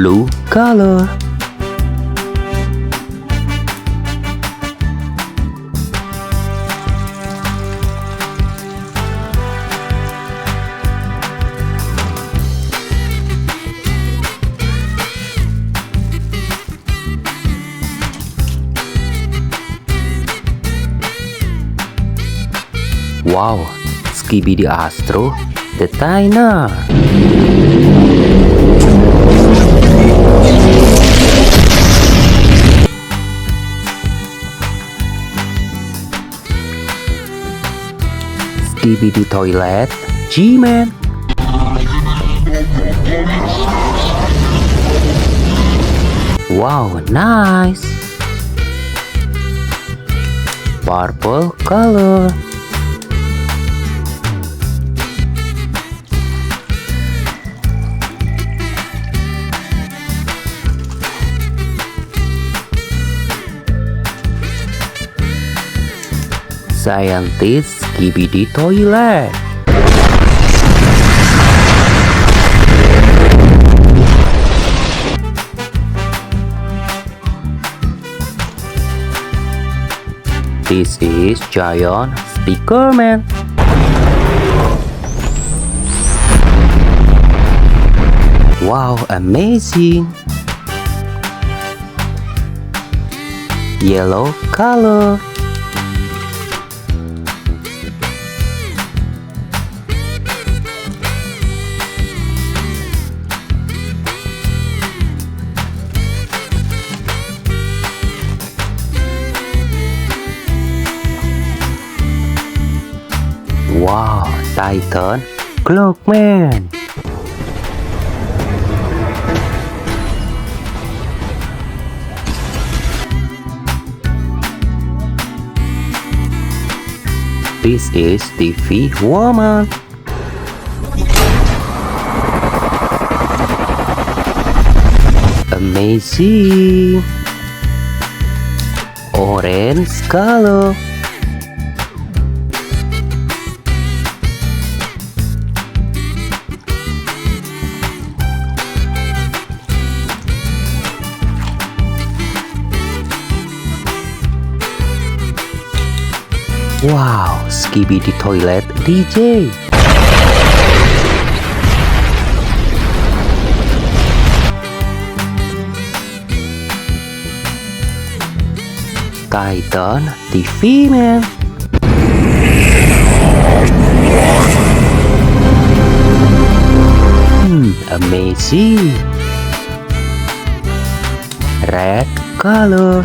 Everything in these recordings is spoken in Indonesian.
blue color. Wow, Skibidi Astro, the Diner. Skibidi Toilet, G-Man. Wow, nice. Purple color. Scientist Skibidi Toilet. This is Giant Speaker Man. Wow, amazing. Yellow color. Wow, Titan Clockman. This is TV Woman. Amazing. Orange color. Wow, Skibidi Toilet DJ. Titan TV Man. Amazing. Red color.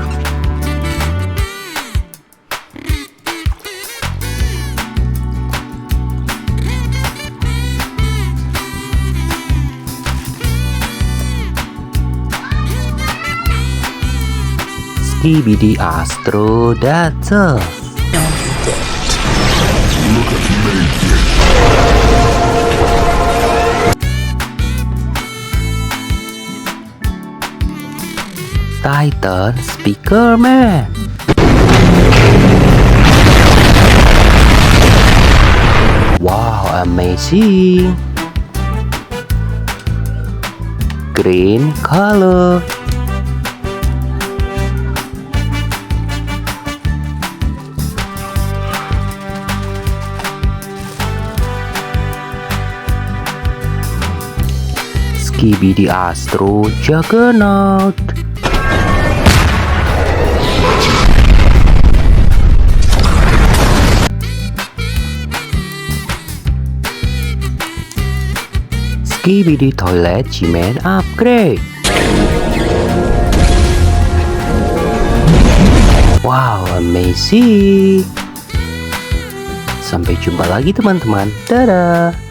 Skibidi Astro Data. Titan Speaker Man. Wow, amazing. Green color. Skibidi Astro Juggernaut. Skibidi Toilet G-Man Upgrade. Wow, amazing. Sampai jumpa lagi teman-teman. Dadah.